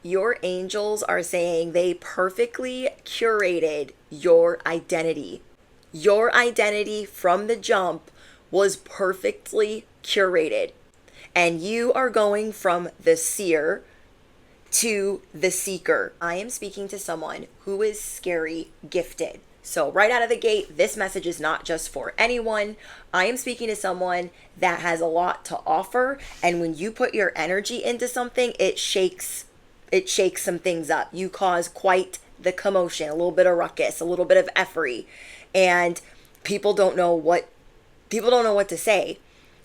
Your angels are saying they perfectly curated your identity. Your identity from the jump was perfectly curated. And you are going from the seer to the seeker. I am speaking to someone who is scary gifted. So, right out of the gate, this message is not just for anyone. I am speaking to someone that has a lot to offer. And when you put your energy into something, it shakes some things up. You cause quite the commotion, a little bit of ruckus, a little bit of effery. And people don't know what to say.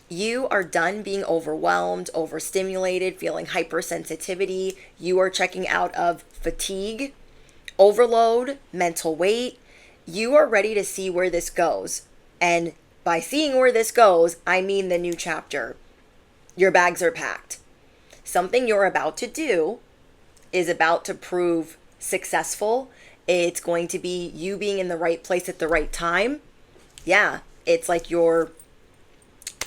You are done being overwhelmed, overstimulated, feeling hypersensitivity. You are checking out of fatigue, overload, mental weight. You are ready to see where this goes. And by seeing where this goes, I mean the new chapter. Your bags are packed. Something you're about to do is about to prove successful. It's going to be you being in the right place at the right time. Yeah, it's like you're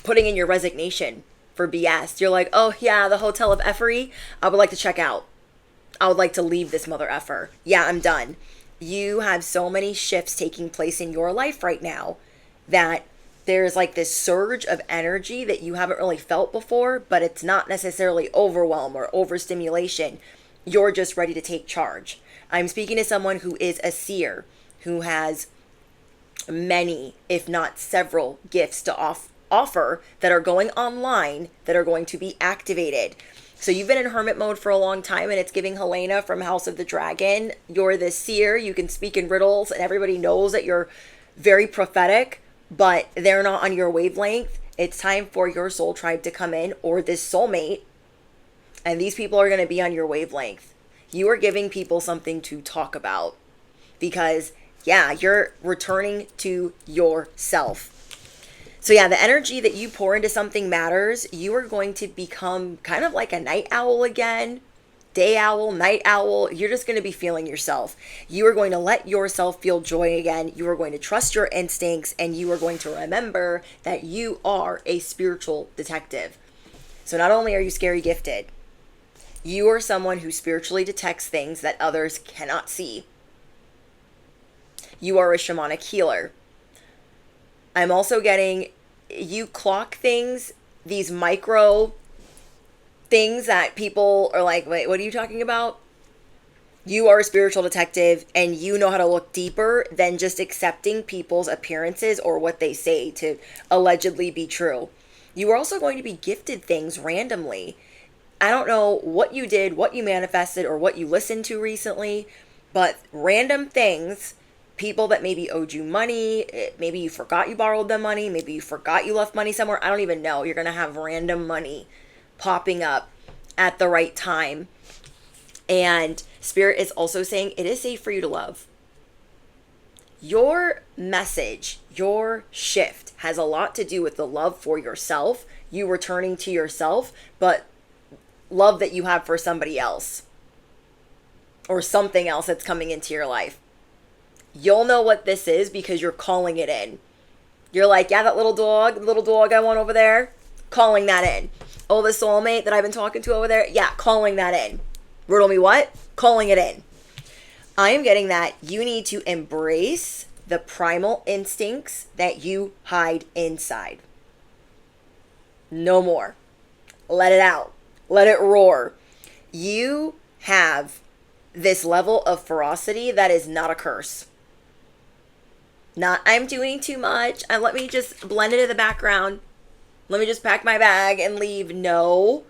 putting in your resignation for BS. You're like, oh yeah, the hotel of effery, I would like to check out. I would like to leave this mother effer. Yeah, I'm done. You have so many shifts taking place in your life right now that there's like this surge of energy that you haven't really felt before, but it's not necessarily overwhelm or overstimulation. You're just ready to take charge. I'm speaking to someone who is a seer, who has many, if not several, gifts to offer that are going online, that are going to be activated. So you've been in hermit mode for a long time, and it's giving Helena from House of the Dragon. You're the seer. You can speak in riddles, and everybody knows that you're very prophetic, but they're not on your wavelength. It's time for your soul tribe to come in, or this soulmate, and these people are going to be on your wavelength. You are giving people something to talk about because, yeah, you're returning to yourself. So yeah, the energy that you pour into something matters. You are going to become kind of like a night owl again. Day owl, night owl. You're just going to be feeling yourself. You are going to let yourself feel joy again. You are going to trust your instincts, and you are going to remember that you are a spiritual detective. So not only are you scary gifted, you are someone who spiritually detects things that others cannot see. You are a shamanic healer. I'm also getting, you clock things, these micro things that people are like, wait, what are you talking about? You are a spiritual detective, and you know how to look deeper than just accepting people's appearances or what they say to allegedly be true. You are also going to be gifted things randomly. I don't know what you did, what you manifested, or what you listened to recently, but random things. People that maybe owed you money, maybe you forgot you borrowed them money, maybe you forgot you left money somewhere. I don't even know. You're going to have random money popping up at the right time. And Spirit is also saying it is safe for you to love. Your message, your shift has a lot to do with the love for yourself, you returning to yourself, but love that you have for somebody else or something else that's coming into your life. You'll know what this is because you're calling it in. You're like, yeah, that little dog I want over there, calling that in. Oh, the soulmate that I've been talking to over there, yeah, calling that in. Riddle me what? Calling it in. I am getting that you need to embrace the primal instincts that you hide inside. No more. Let it out. Let it roar. You have this level of ferocity that is not a curse. Not, I'm doing too much, and let me just blend it in the background. Let me just pack my bag and leave. No.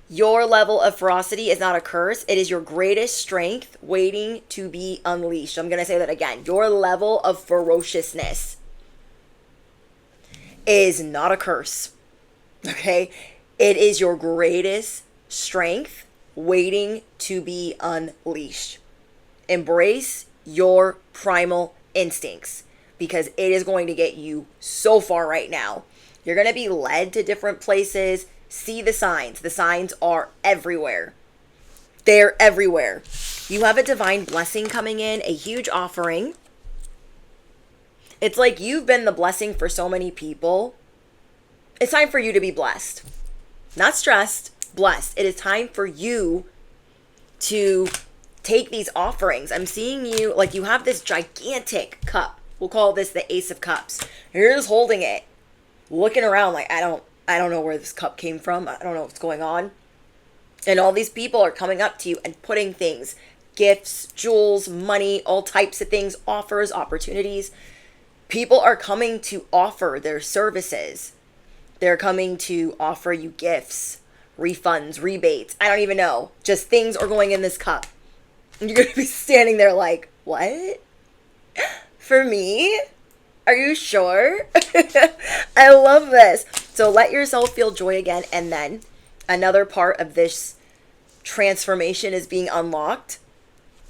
Your level of ferocity is not a curse. It is your greatest strength waiting to be unleashed. I'm going to say that again. Your level of ferociousness is not a curse. Okay? It is your greatest strength waiting to be unleashed. Embrace your primal instincts because it is going to get you so far right now. You're going to be led to different places. See the signs. The signs are everywhere. They're everywhere. You have a divine blessing coming in, a huge offering. It's like you've been the blessing for so many people. It's time for you to be blessed. Not stressed, blessed. It is time for you to take these offerings. I'm seeing you, like, you have this gigantic cup. We'll call this the Ace of Cups. You're just holding it, looking around like, I don't know where this cup came from. I don't know what's going on. And all these people are coming up to you and putting things, gifts, jewels, money, all types of things, offers, opportunities. People are coming to offer their services. They're coming to offer you gifts, refunds, rebates. I don't even know. Just things are going in this cup. And you're going to be standing there like, what? For me? Are you sure? I love this. So let yourself feel joy again. And then another part of this transformation is being unlocked.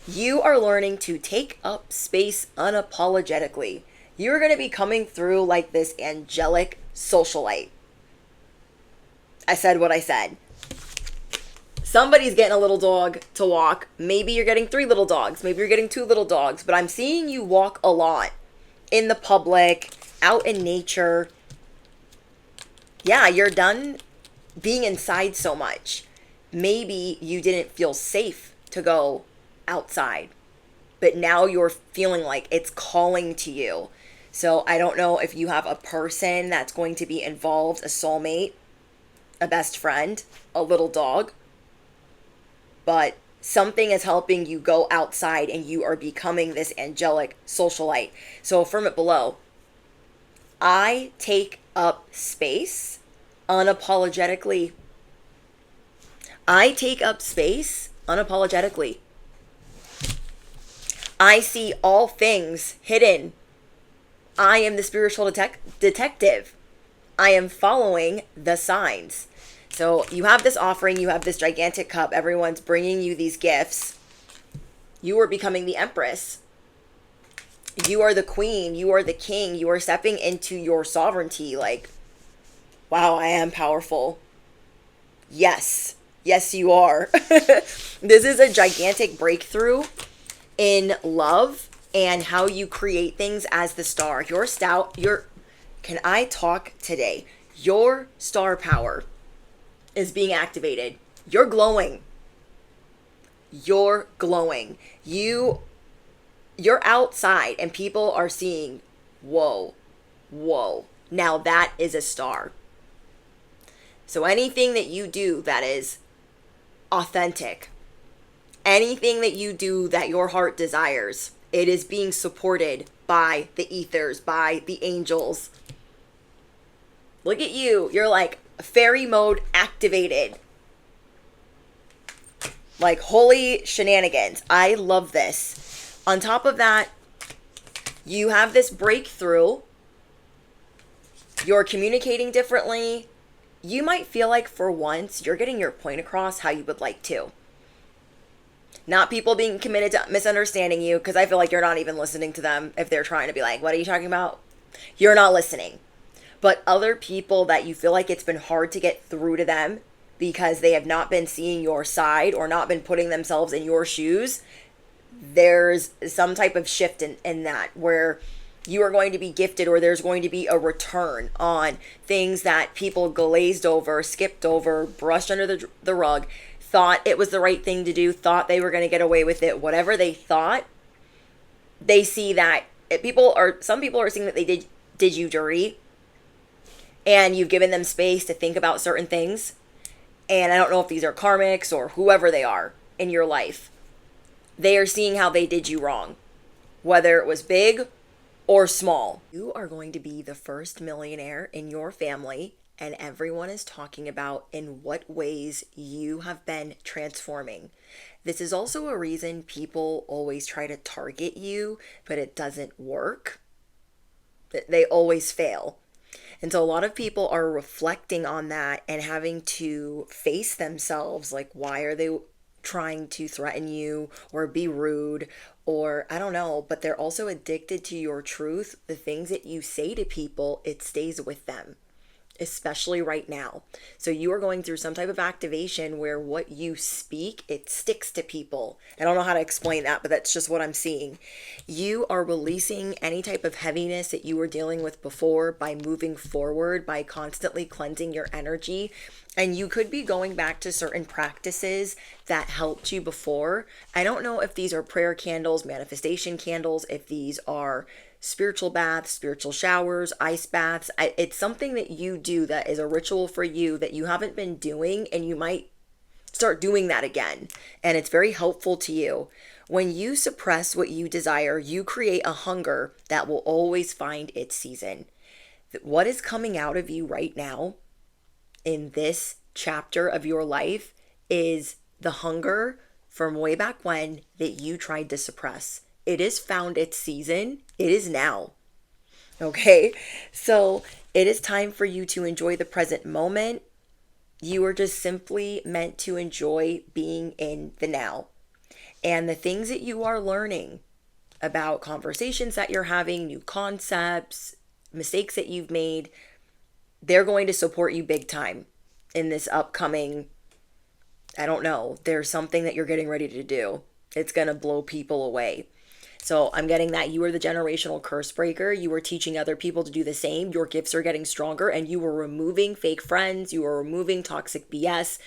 You are learning to take up space unapologetically. You're going to be coming through like this angelic socialite. I said what I said. Somebody's getting a little dog to walk. Maybe you're getting 3 little dogs. Maybe you're getting 2 little dogs. But I'm seeing you walk a lot in the public, out in nature. Yeah, you're done being inside so much. Maybe you didn't feel safe to go outside, but now you're feeling like it's calling to you. So I don't know if you have a person that's going to be involved, a soulmate, a best friend, a little dog, but something is helping you go outside and you are becoming this angelic socialite. So affirm it below. I take up space unapologetically. I take up space unapologetically. I see all things hidden. I am the spiritual detective. I am following the signs. So you have this offering, you have this gigantic cup, everyone's bringing you these gifts. You are becoming the empress. You are the queen, you are the king, you are stepping into your sovereignty. Like, wow, I am powerful. Yes, you are. This is a gigantic breakthrough in love and how you create things as the star. Can I talk today? Your star power is being activated. You're glowing. You're glowing. You're outside and people are seeing, whoa. Now that is a star. So anything that you do that is authentic, anything that you do that your heart desires, it is being supported by the ethers, by the angels. Look at you. You're like fairy mode activated. Like holy shenanigans. I love this. On top of that, you have this breakthrough. You're communicating differently. You might feel like for once you're getting your point across how you would like to. Not people being committed to misunderstanding you, because I feel like you're not even listening to them if they're trying to be like, what are you talking about? You're not listening. But other people that you feel like it's been hard to get through to them because they have not been seeing your side or not been putting themselves in your shoes, there's some type of shift in that where you are going to be gifted, or there's going to be a return on things that people glazed over, skipped over, brushed under the rug, thought it was the right thing to do, thought they were going to get away with it, whatever they thought. They see that some people are seeing that they did you dirty, and you've given them space to think about certain things. And I don't know if these are karmics or whoever they are in your life. They are seeing how they did you wrong, whether it was big or small. You are going to be the first millionaire in your family, and everyone is talking about in what ways you have been transforming. This is also a reason people always try to target you, but it doesn't work. They always fail. And so a lot of people are reflecting on that and having to face themselves, like, why are they trying to threaten you or be rude, or I don't know, but they're also addicted to your truth. The things that you say to people, it stays with them. especially right now. So you are going through some type of activation where what you speak, it sticks to people. I don't know how to explain that, but that's just what I'm seeing. You are releasing any type of heaviness that you were dealing with before by moving forward, by constantly cleansing your energy. And you could be going back to certain practices that helped you before. I don't know if these are prayer candles, manifestation candles, if these are spiritual baths, spiritual showers, ice baths. It's something that you do that is a ritual for you that you haven't been doing, and you might start doing that again. And it's very helpful to you. When you suppress what you desire, you create a hunger that will always find its season. What is coming out of you right now in this chapter of your life is the hunger from way back when that you tried to suppress. It has found its season. It is now. Okay? So it is time for you to enjoy the present moment. You are just simply meant to enjoy being in the now. And the things that you are learning about conversations that you're having, new concepts, mistakes that you've made, they're going to support you big time in this upcoming, I don't know, there's something that you're getting ready to do. It's going to blow people away. So I'm getting that you are the generational curse breaker. You are teaching other people to do the same. Your gifts are getting stronger, and you are removing fake friends. You are removing toxic BS.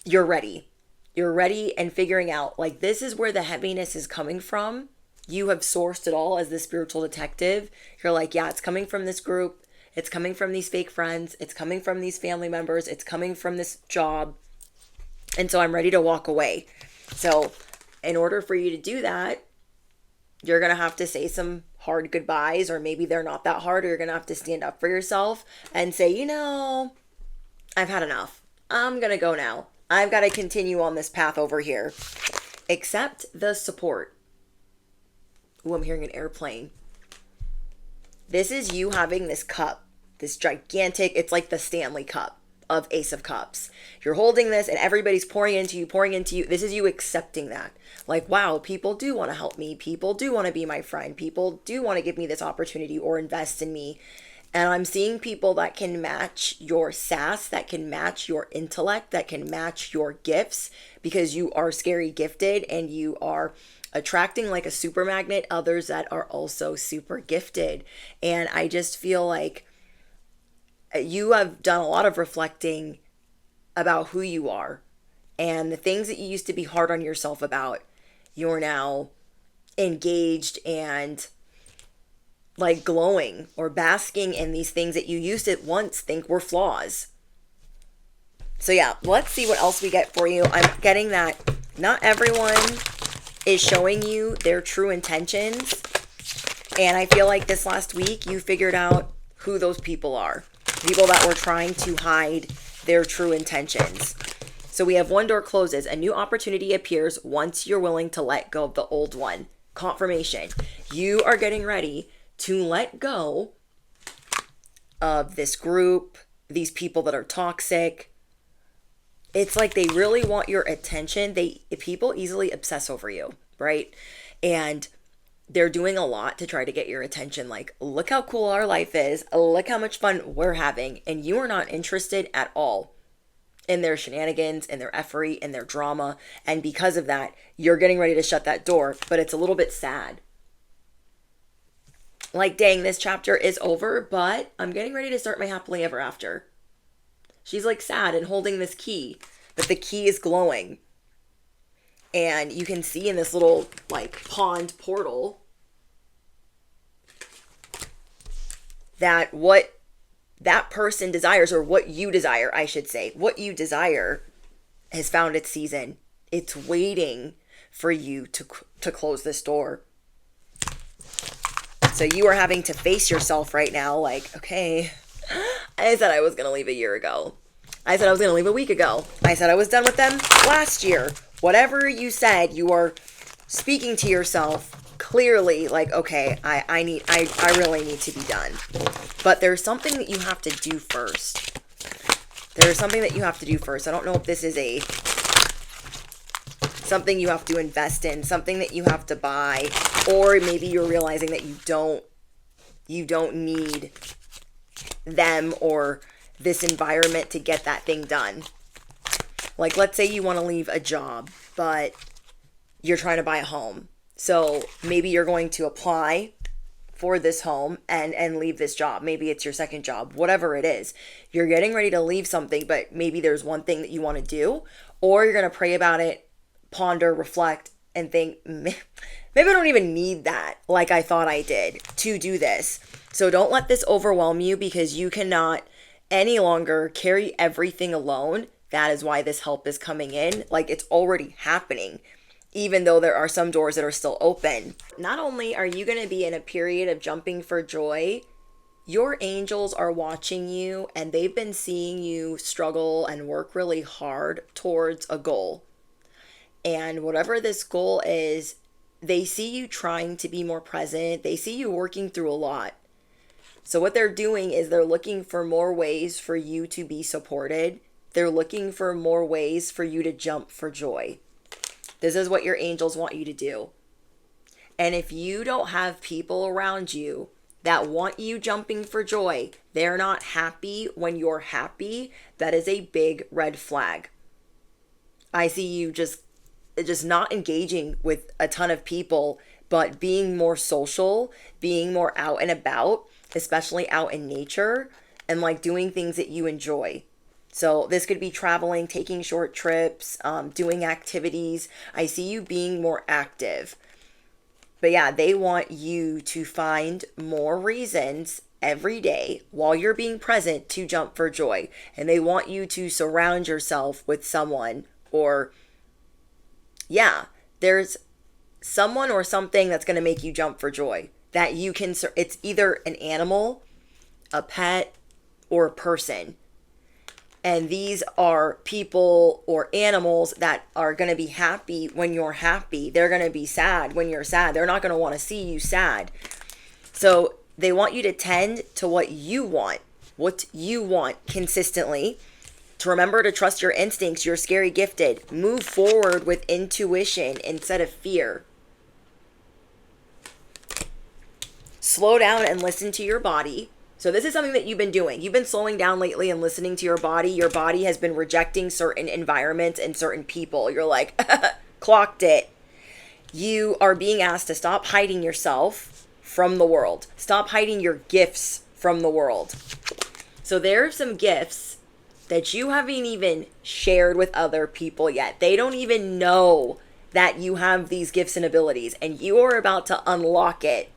You're ready. You're ready and figuring out, like, this is where the heaviness is coming from. You have sourced it all as the spiritual detective. You're like, yeah, it's coming from this group. It's coming from these fake friends. It's coming from these family members. It's coming from this job. And so I'm ready to walk away. So in order for you to do that, you're going to have to say some hard goodbyes, or maybe they're not that hard, or you're going to have to stand up for yourself and say, you know, I've had enough. I'm going to go now. I've got to continue on this path over here. Accept the support. Ooh, I'm hearing an airplane. This is you having this cup, this gigantic, it's like the Stanley Cup of Ace of Cups. You're holding this and everybody's pouring into you, pouring into you. This is you accepting that. Like, wow, people do want to help me. People do want to be my friend. People do want to give me this opportunity or invest in me. And I'm seeing people that can match your sass, that can match your intellect, that can match your gifts, because you are scary gifted and you are attracting like a super magnet others that are also super gifted. And I just feel like you have done a lot of reflecting about who you are, and the things that you used to be hard on yourself about, you're now engaged and like glowing or basking in these things that you used to once think were flaws. So yeah, let's see what else we get for you. I'm getting that not everyone is showing you their true intentions. And I feel like this last week you figured out who those people are. People that were trying to hide their true intentions. So we have one door closes. A new opportunity appears once you're willing to let go of the old one. Confirmation. You are getting ready to let go of this group, these people that are toxic. It's like they really want your attention. People easily obsess over you, right? And they're doing a lot to try to get your attention. Like, look how cool our life is. Look how much fun we're having. And you are not interested at all in their shenanigans, in their effery, in their drama. And because of that, you're getting ready to shut that door. But it's a little bit sad. Like, dang, this chapter is over, but I'm getting ready to start my happily ever after. She's like sad and holding this key, but the key is glowing. And you can see in this little like pond portal that what that person desires, or what you desire, I should say, what you desire has found its season. It's waiting for you to close this door. So you are having to face yourself right now like, okay, I said I was going to leave a year ago. I said I was going to leave a week ago. I said I was done with them last year. Whatever you said, you are speaking to yourself clearly like, okay, I really need to be done. But there's something that you have to do first. There's something that you have to do first. I don't know if this is something you have to invest in, something that you have to buy, or maybe you're realizing that you don't need them, or this environment to get that thing done. Like, let's say you want to leave a job, but you're trying to buy a home. So maybe you're going to apply for this home and leave this job. Maybe it's your second job, whatever it is. You're getting ready to leave something, but maybe there's one thing that you want to do, or you're going to pray about it, ponder, reflect, and think, maybe I don't even need that like I thought I did to do this. So don't let this overwhelm you, because you cannot any longer carry everything alone. That is why this help is coming in. Like, it's already happening, even though there are some doors that are still open. Not only are you going to be in a period of jumping for joy, your angels are watching you, and they've been seeing you struggle and work really hard towards a goal. And whatever this goal is, they see you trying to be more present. They see you working through a lot. So what they're doing is they're looking for more ways for you to be supported. They're looking for more ways for you to jump for joy. This is what your angels want you to do. And if you don't have people around you that want you jumping for joy, they're not happy when you're happy, that is a big red flag. I see you just not engaging with a ton of people, but being more social, being more out and about, especially out in nature, and like doing things that you enjoy. So this could be traveling, taking short trips, doing activities. I see you being more active. But yeah, they want you to find more reasons every day while you're being present to jump for joy. And they want you to surround yourself with someone, or yeah, there's someone or something that's going to make you jump for joy. That you can, it's either an animal, a pet, or a person. And these are people or animals that are going to be happy when you're happy. They're going to be sad when you're sad. They're not going to want to see you sad. So they want you to tend to what you want consistently. To remember to trust your instincts. You're scary gifted. Move forward with intuition instead of fear. Slow down and listen to your body. So this is something that you've been doing. You've been slowing down lately and listening to your body. Your body has been rejecting certain environments and certain people. You're like, clocked it. You are being asked to stop hiding yourself from the world. Stop hiding your gifts from the world. So there are some gifts that you haven't even shared with other people yet. They don't even know that you have these gifts and abilities, and you are about to unlock it.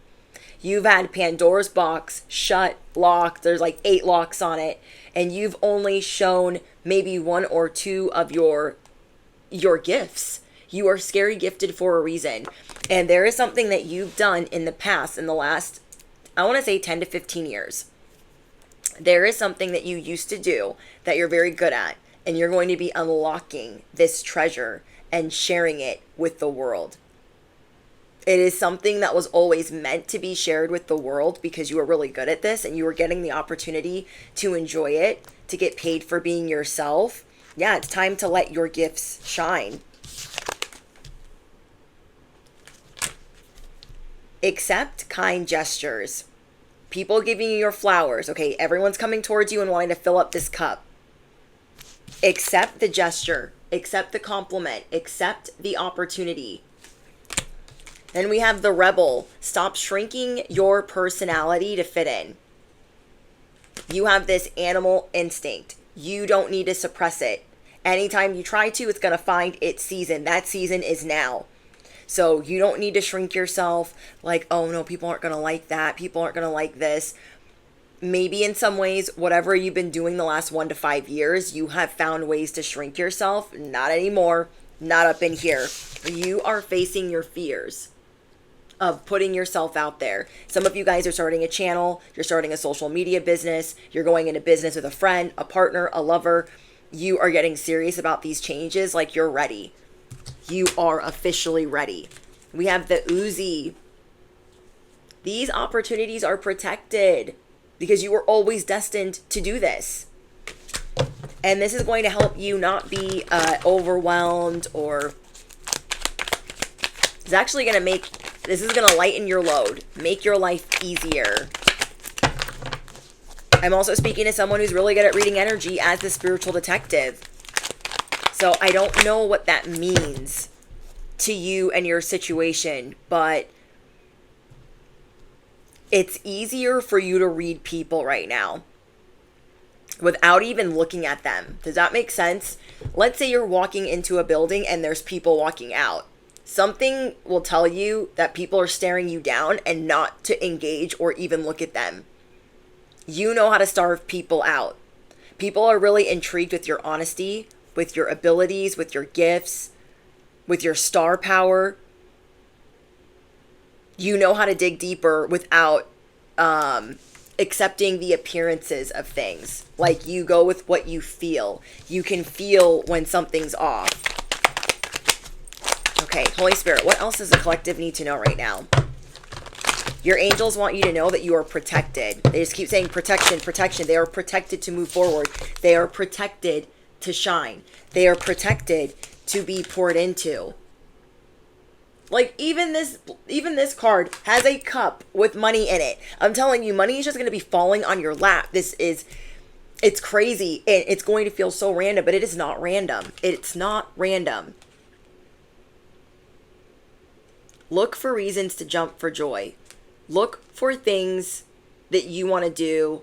You've had Pandora's box shut, locked. There's like 8 locks on it. And you've only shown maybe 1 or 2 of your gifts. You are scary gifted for a reason. And there is something that you've done in the past, in the last, I want to say 10 to 15 years. There is something that you used to do that you're very good at. And you're going to be unlocking this treasure and sharing it with the world. It is something that was always meant to be shared with the world because you were really good at this and you were getting the opportunity to enjoy it, to get paid for being yourself. Yeah, it's time to let your gifts shine. Accept kind gestures. People giving you your flowers. Okay, everyone's coming towards you and wanting to fill up this cup. Accept the gesture. Accept the compliment. Accept the opportunity. Then we have the rebel. Stop shrinking your personality to fit in. You have this animal instinct. You don't need to suppress it. Anytime you try to, it's going to find its season. That season is now. So you don't need to shrink yourself like, oh no, people aren't going to like that. People aren't going to like this. Maybe in some ways, whatever you've been doing the last 1 to 5 years, you have found ways to shrink yourself. Not anymore. Not up in here. You are facing your fears of putting yourself out there. Some of you guys are starting a channel, you're starting a social media business, you're going into business with a friend, a partner, a lover. You are getting serious about these changes like you're ready. You are officially ready. We have the Uzi. These opportunities are protected because you were always destined to do this. And this is going to help you not be overwhelmed, or it's actually going to this is going to lighten your load, make your life easier. I'm also speaking to someone who's really good at reading energy as the spiritual detective. So I don't know what that means to you and your situation, but it's easier for you to read people right now without even looking at them. Does that make sense? Let's say you're walking into a building and there's people walking out. Something will tell you that people are staring you down and not to engage or even look at them. You know how to starve people out. People are really intrigued with your honesty, with your abilities, with your gifts, with your star power. You know how to dig deeper without accepting the appearances of things. Like, you go with what you feel. You can feel when something's off. Okay, Holy Spirit, what else does the collective need to know right now? Your angels want you to know that you are protected. They just keep saying protection, protection. They are protected to move forward. They are protected to shine. They are protected to be poured into. Like, even this card has a cup with money in it. I'm telling you, money is just going to be falling on your lap. It's crazy. And it's going to feel so random, but it is not random. It's not random. Look for reasons to jump for joy. Look for things that you want to do.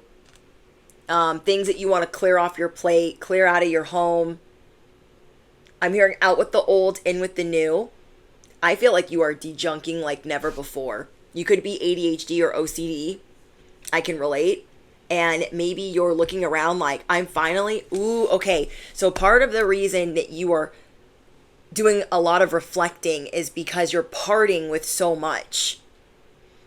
Things that you want to clear off your plate, clear out of your home. I'm hearing out with the old, in with the new. I feel like you are dejunking like never before. You could be ADHD or OCD. I can relate. And maybe you're looking around like, I'm finally, okay. So part of the reason that you are doing a lot of reflecting is because you're parting with so much.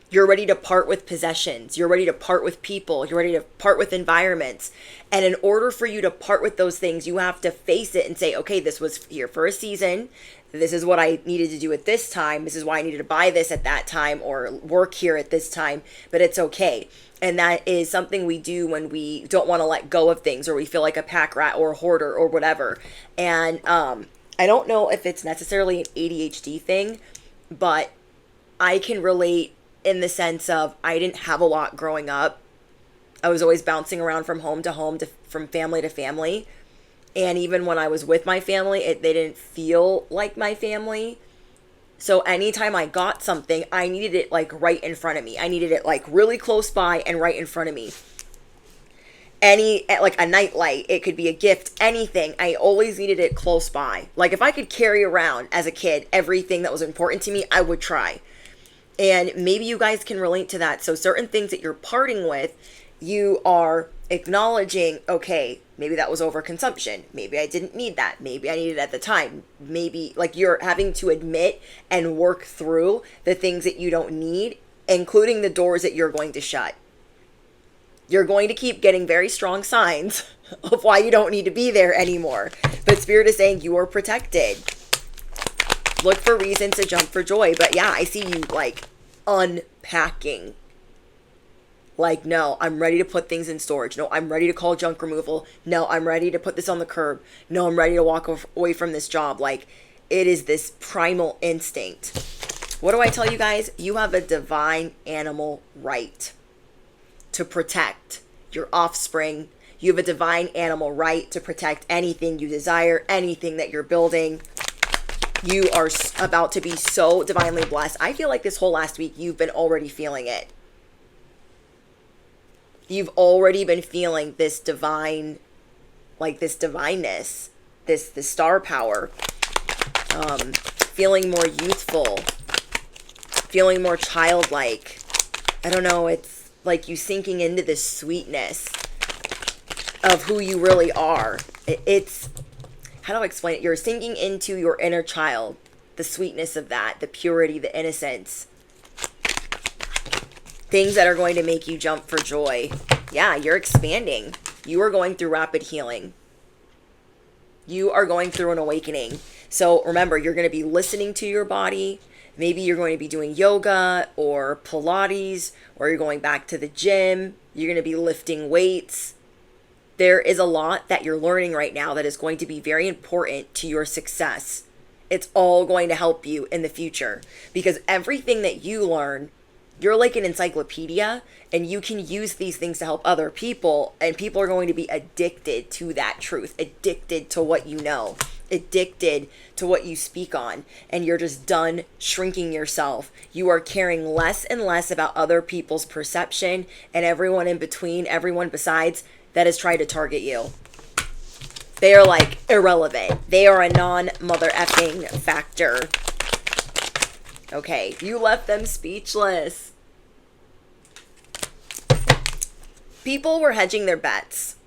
You're ready to part with possessions. You're ready to part with people. You're ready to part with environments. And in order for you to part with those things, you have to face it and say, okay, this was here for a season. This is what I needed to do at this time. This is why I needed to buy this at that time or work here at this time. But it's okay. And that is something we do when we don't want to let go of things, or we feel like a pack rat or a hoarder or whatever. And I don't know if it's necessarily an ADHD thing, but I can relate in the sense of I didn't have a lot growing up. I was always bouncing around from home to home, from family to family. And even when I was with my family, they didn't feel like my family. So anytime I got something, I needed it like right in front of me. I needed it like really close by and right in front of me. Like a nightlight, it could be a gift, anything. I always needed it close by. Like, if I could carry around as a kid everything that was important to me, I would try. And maybe you guys can relate to that. So certain things that you're parting with, you are acknowledging, okay, maybe that was overconsumption. Maybe I didn't need that. Maybe I needed it at the time. Maybe, like, you're having to admit and work through the things that you don't need, including the doors that you're going to shut. You're going to keep getting very strong signs of why you don't need to be there anymore. But Spirit is saying you are protected. Look for reasons to jump for joy. But yeah, I see you like unpacking. Like, no, I'm ready to put things in storage. No, I'm ready to call junk removal. No, I'm ready to put this on the curb. No, I'm ready to walk away from this job. Like, it is this primal instinct. What do I tell you guys? You have a divine animal right to protect your offspring. You have a divine animal right to protect anything you desire, anything that you're building. You are about to be so divinely blessed. I feel like this whole last week, you've been already feeling it. You've already been feeling this divine, like this divineness, this star power, feeling more youthful, feeling more childlike. I don't know, it's like you sinking into this sweetness of who you really are. It's, how do I explain it? You're sinking into your inner child, the sweetness of that, the purity, the innocence. Things that are going to make you jump for joy. Yeah, you're expanding. You are going through rapid healing. You are going through an awakening. So remember, you're going to be listening to your body. Maybe you're going to be doing yoga or Pilates, or you're going back to the gym. You're going to be lifting weights. There is a lot that you're learning right now that is going to be very important to your success. It's all going to help you in the future, because everything that you learn You're like an encyclopedia, and you can use these things to help other people, and people are going to be addicted to that truth, addicted to what you know, addicted to what you speak on, and you're just done shrinking yourself. You are caring less and less about other people's perception and everyone in between, everyone besides that has tried to target you. They are like irrelevant. They are a non-mother effing factor. Okay, you left them speechless. People were hedging their bets.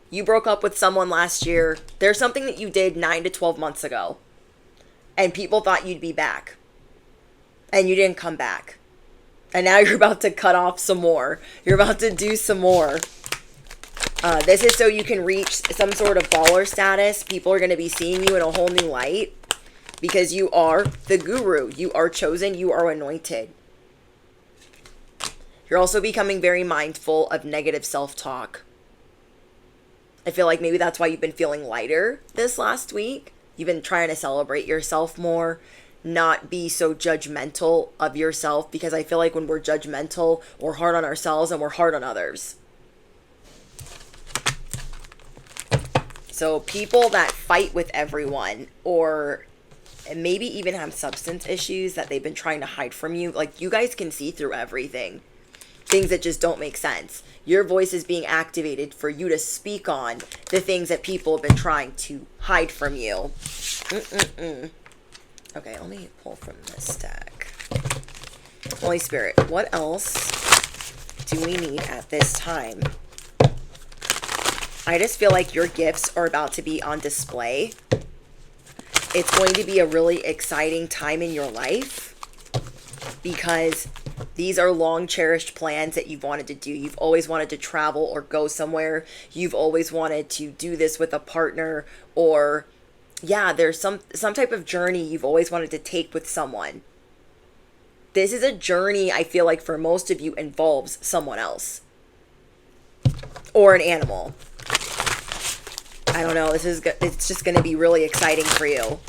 You broke up with someone last year. There's something that you did 9 to 12 months ago. And people thought you'd be back. And you didn't come back. And now you're about to cut off some more. You're about to do some more. This is so you can reach some sort of baller status. People are going to be seeing you in a whole new light. Because you are the guru. You are chosen. You are anointed. You're also becoming very mindful of negative self-talk. I feel like maybe that's why you've been feeling lighter this last week. You've been trying to celebrate yourself more, not be so judgmental of yourself, because I feel like when we're judgmental, we're hard on ourselves and we're hard on others. So people that fight with everyone, or maybe even have substance issues that they've been trying to hide from you, like you guys can see through everything. Things that just don't make sense. Your voice is being activated for you to speak on the things that people have been trying to hide from you. Okay, let me pull from this deck. Holy Spirit, what else do we need at this time? I just feel like your gifts are about to be on display. It's going to be a really exciting time in your life, because these are long cherished plans that you've wanted to do. You've always wanted to travel or go somewhere. You've always wanted to do this with a partner, or yeah, there's some type of journey you've always wanted to take with someone. This is a journey I feel like for most of you involves someone else or an animal. I don't know. It's just going to be really exciting for you.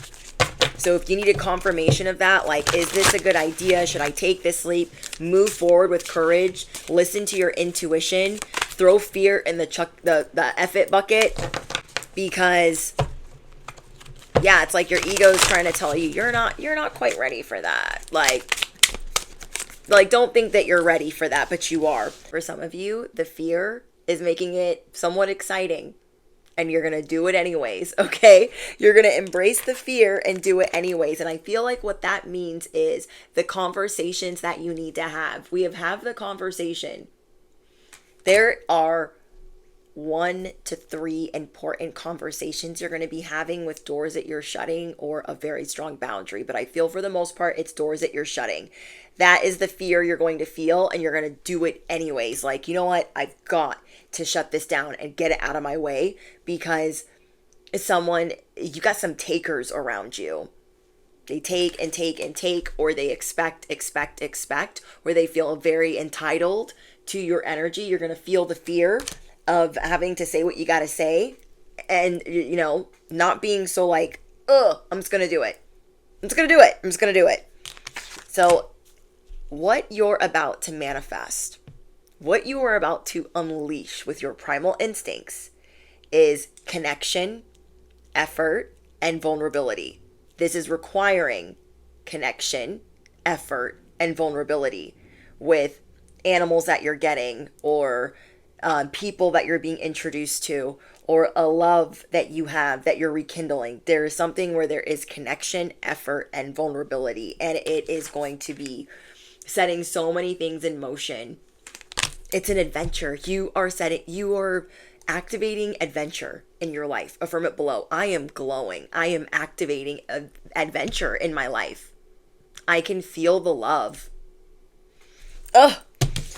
So if you needed confirmation of that, like, is this a good idea? Should I take this leap? Move forward with courage. Listen to your intuition. Throw fear in the F it bucket, because yeah, it's like your ego's trying to tell you you're not quite ready for that. Like don't think that you're ready for that, but you are. For some of you, the fear is making it somewhat exciting. And you're going to do it anyways, okay? You're going to embrace the fear and do it anyways. And I feel like what that means is the conversations that you need to have. We have the conversation. There are 1 to 3 important conversations you're going to be having with doors that you're shutting, or a very strong boundary. But I feel for the most part, it's doors that you're shutting. That is the fear you're going to feel, and you're going to do it anyways. Like, you know what? I've got to shut this down and get it out of my way, because you got some takers around you. They take and take and take, or they expect, or they feel very entitled to your energy. You're going to feel the fear of having to say what you got to say, and, you know, not being so like, I'm just going to do it. I'm just going to do it. So what you're about to manifest, what you are about to unleash with your primal instincts, is connection, effort, and vulnerability. This is requiring connection, effort, and vulnerability with animals that you're getting, or people that you're being introduced to, or a love that you have that you're rekindling. There is something where there is connection, effort, and vulnerability, and it is going to be setting so many things in motion. It's an adventure. You are activating adventure in your life. Affirm it below. I am glowing. I am activating adventure in my life. I can feel the love.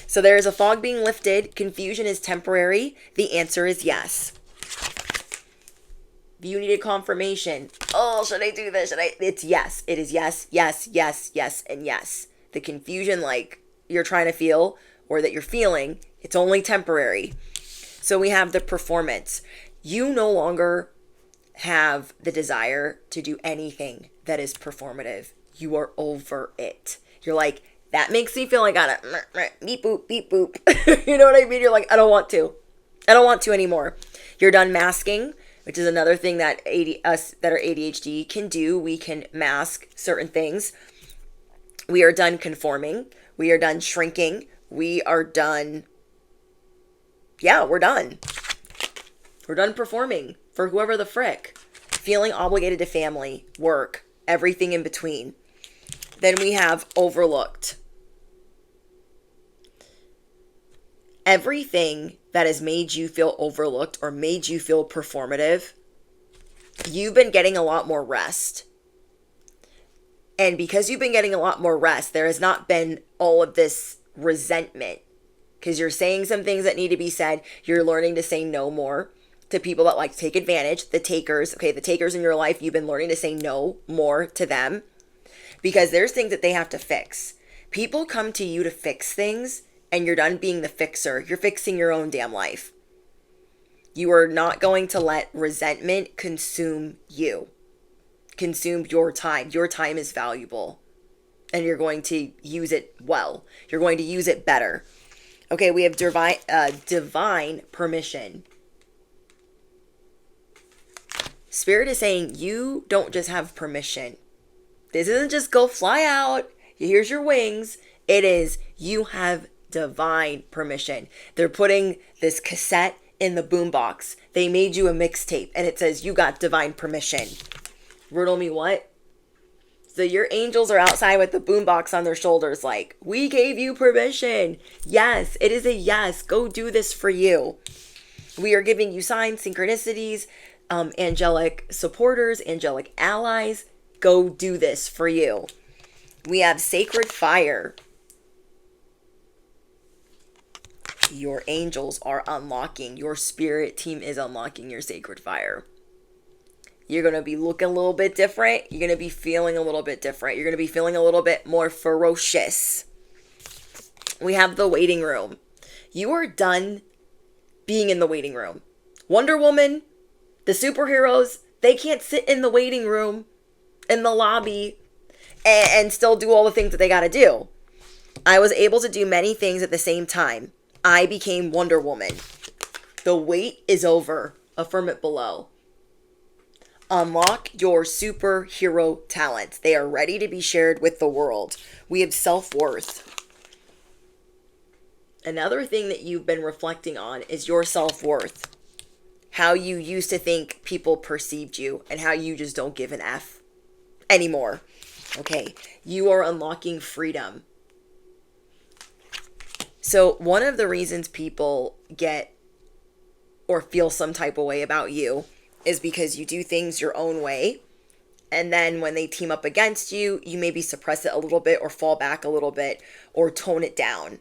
So there is a fog being lifted. Confusion is temporary. The answer is yes. You needed confirmation. Should I do this? It's yes. It is yes, yes, yes, yes, and yes. The confusion, like you're trying to feel, or that you're feeling, it's only temporary. So we have the performance. You no longer have the desire to do anything that is performative. You are over it. You're like, That makes me feel like I gotta beep boop, beep boop. You know what I mean? You're like, I don't want to. I don't want to anymore. You're done masking, which is another thing that us that are ADHD can do. We can mask certain things. We are done conforming. We are done shrinking. We are done. Yeah, we're done. We're done performing for whoever the frick. Feeling obligated to family, work, everything in between. Then we have overlooked. Everything that has made you feel overlooked or made you feel performative, you've been getting a lot more rest. And because you've been getting a lot more rest, there has not been all of this resentment. Because you're saying some things that need to be said. You're learning to say no more to people that like to take advantage. The takers, okay, the takers in your life, you've been learning to say no more to them. Because there's things that they have to fix. People come to you to fix things, and you're done being the fixer. You're fixing your own damn life. You are not going to let resentment consume you. Consume your time. Your time is valuable. And you're going to use it well. You're going to use it better. Okay, we have divine permission. Spirit is saying you don't just have permission. This isn't just go fly out. Here's your wings. It is you have divine permission. They're putting this cassette in the boombox. They made you a mixtape and it says you got divine permission. Riddle me what? So your angels are outside with the boombox on their shoulders like, we gave you permission. Yes, it is a yes. Go do this for you. We are giving you signs, synchronicities, angelic supporters, angelic allies. Go do this for you. We have sacred fire. Your angels are unlocking. Your spirit team is unlocking your sacred fire. You're going to be looking a little bit different. You're going to be feeling a little bit different. You're going to be feeling a little bit more ferocious. We have the waiting room. You are done being in the waiting room. Wonder Woman, the superheroes, they can't sit in the waiting room, in the lobby, and still do all the things that they got to do. I was able to do many things at the same time. I became Wonder Woman. The wait is over. Affirm it below. Unlock your superhero talents. They are ready to be shared with the world. We have self-worth. Another thing that you've been reflecting on is your self-worth. How you used to think people perceived you and how you just don't give an F anymore. Okay, you are unlocking freedom. So one of the reasons people get or feel some type of way about you is because you do things your own way. And then when they team up against you, you maybe suppress it a little bit or fall back a little bit or tone it down.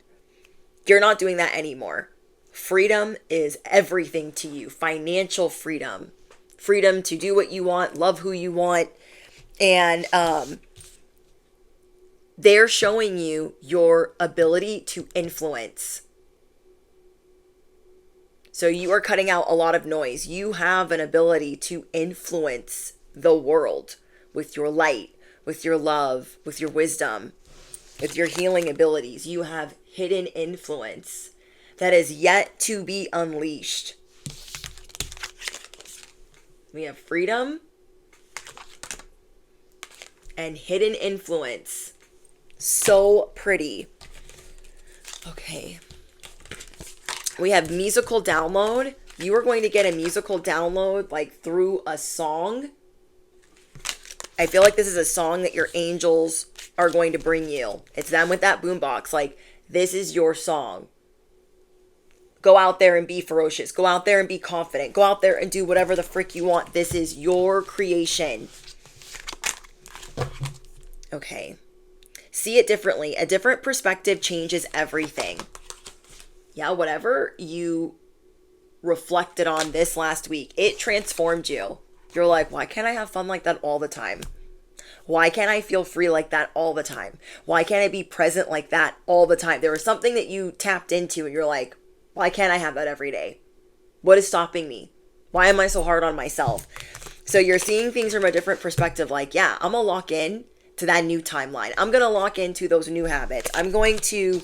You're not doing that anymore. Freedom is everything to you. Financial freedom. Freedom to do what you want, love who you want. And they're showing you your ability to influence. So you are cutting out a lot of noise. You have an ability to influence the world with your light, with your love, with your wisdom, with your healing abilities. You have hidden influence that is yet to be unleashed. We have freedom and hidden influence. So pretty. Okay. We have musical download. You are going to get a musical download like through a song. I feel like this is a song that your angels are going to bring you. It's them with that boombox. Like, this is your song. Go out there and be ferocious. Go out there and be confident. Go out there and do whatever the frick you want. This is your creation. Okay. See it differently. A different perspective changes everything. Yeah, whatever you reflected on this last week, it transformed you. You're like, why can't I have fun like that all the time? Why can't I feel free like that all the time? Why can't I be present like that all the time? There was something that you tapped into and you're like, why can't I have that every day? What is stopping me? Why am I so hard on myself? So you're seeing things from a different perspective. Like, yeah, I'm gonna lock in to that new timeline. I'm going to lock into those new habits. I'm going to,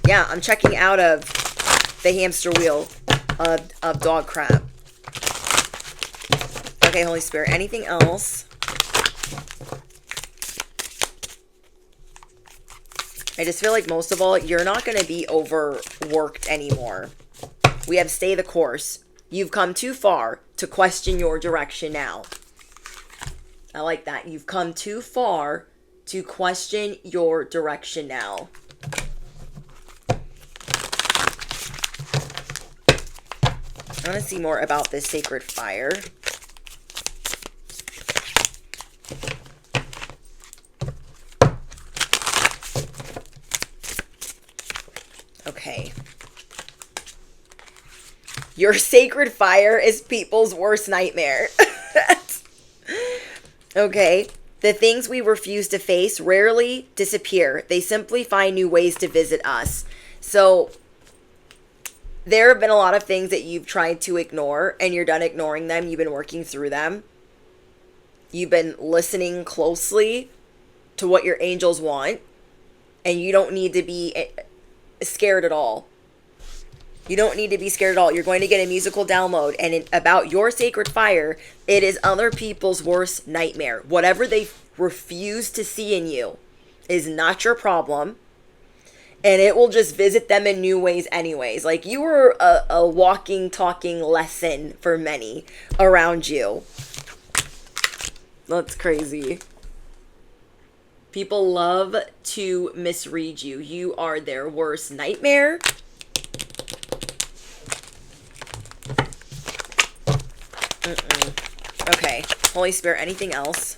yeah, I'm checking out of the hamster wheel of dog crap. Okay, Holy Spirit, anything else? I just feel like most of all, you're not going to be overworked anymore. We have stay the course. You've come too far to question your direction now. I like that. You've come too far to question your direction now. I want to see more about this sacred fire. Okay. Your sacred fire is people's worst nightmare. Okay. The things we refuse to face rarely disappear. They simply find new ways to visit us. So there have been a lot of things that you've tried to ignore, and you're done ignoring them. You've been working through them. You've been listening closely to what your angels want, and you don't need to be scared at all. You don't need to be scared at all. You're going to get a musical download, and about your sacred fire, it is other people's worst nightmare. Whatever they refuse to see in you is not your problem, and it will just visit them in new ways anyways. Like, you were a walking, talking lesson for many around you. That's crazy. People love to misread you. You are their worst nightmare. Okay, Holy Spirit, anything else?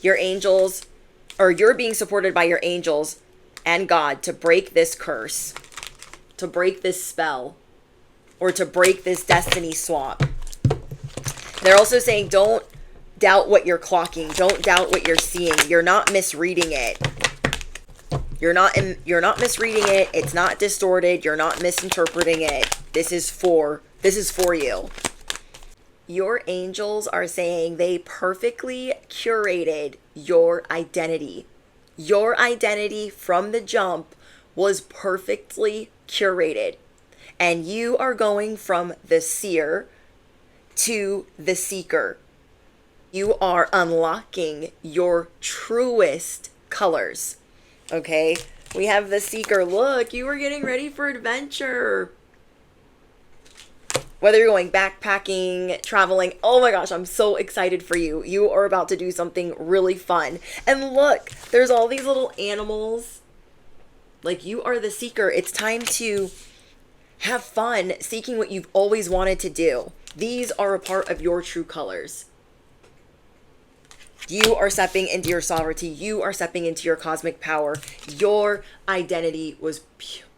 Your angels, or you're being supported by your angels and God to break this curse, to break this spell, or to break this destiny swap. They're also saying don't doubt what you're clocking. Don't doubt what you're seeing. You're not misreading it. You're not misreading it. It's not distorted. You're not misinterpreting it. This is for you. Your angels are saying they perfectly curated your identity. Your identity from the jump was perfectly curated. And you are going from the seer to the seeker. You are unlocking your truest colors. Okay? We have the seeker. Look, you are getting ready for adventure. Whether you're going backpacking, traveling, oh my gosh, I'm so excited for you. You are about to do something really fun. And look, there's all these little animals. Like, you are the seeker. It's time to have fun seeking what you've always wanted to do. These are a part of your true colors. You are stepping into your sovereignty. You are stepping into your cosmic power. Your identity was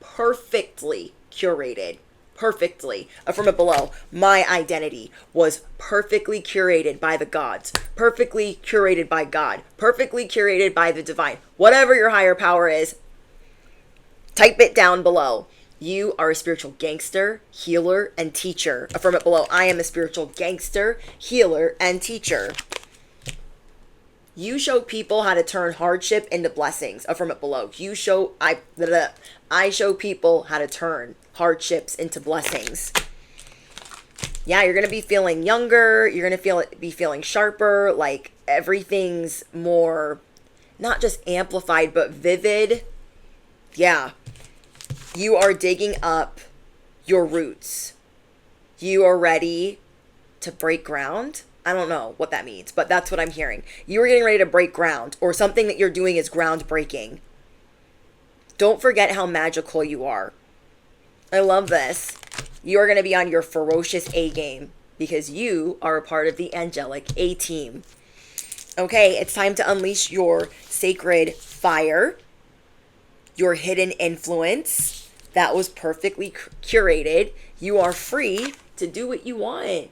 perfectly curated. Perfectly. Affirm it below. My identity was perfectly curated by the gods. Perfectly curated by God. Perfectly curated by the divine. Whatever your higher power is, type it down below. You are a spiritual gangster, healer, and teacher. Affirm it below. I am a spiritual gangster, healer, and teacher. You show people how to turn hardship into blessings. Affirm it below. I show people how to turn hardships into blessings. Yeah, you're going to be feeling younger. You're going to be feeling sharper. Like, everything's more, not just amplified, but vivid. Yeah. You are digging up your roots. You are ready to break ground. I don't know what that means, but that's what I'm hearing. You are getting ready to break ground, or something that you're doing is groundbreaking. Don't forget how magical you are. I love this. You are going to be on your ferocious A game because you are a part of the angelic A team. Okay, it's time to unleash your sacred fire, your hidden influence that was perfectly curated. You are free to do what you want.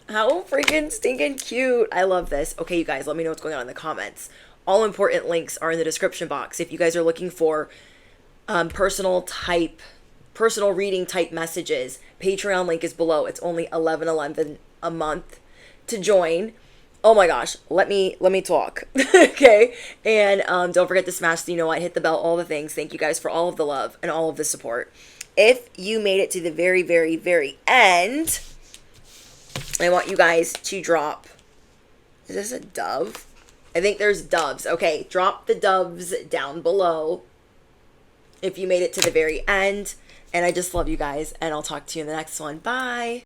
How freaking stinking cute. I love this. Okay, you guys, let me know what's going on in the comments. All important links are in the description box. If you guys are looking for personal reading type messages, Patreon link is below. It's only $11.11 a month to join. Oh my gosh, let me talk. Okay. And don't forget to smash the hit the bell, all the things. Thank you guys for all of the love and all of the support. If you made it to the very, very, very end, I want you guys to drop. Is this a dove? I think there's doves. Okay, drop the doves down below if you made it to the very end. And I just love you guys, and I'll talk to you in the next one. Bye.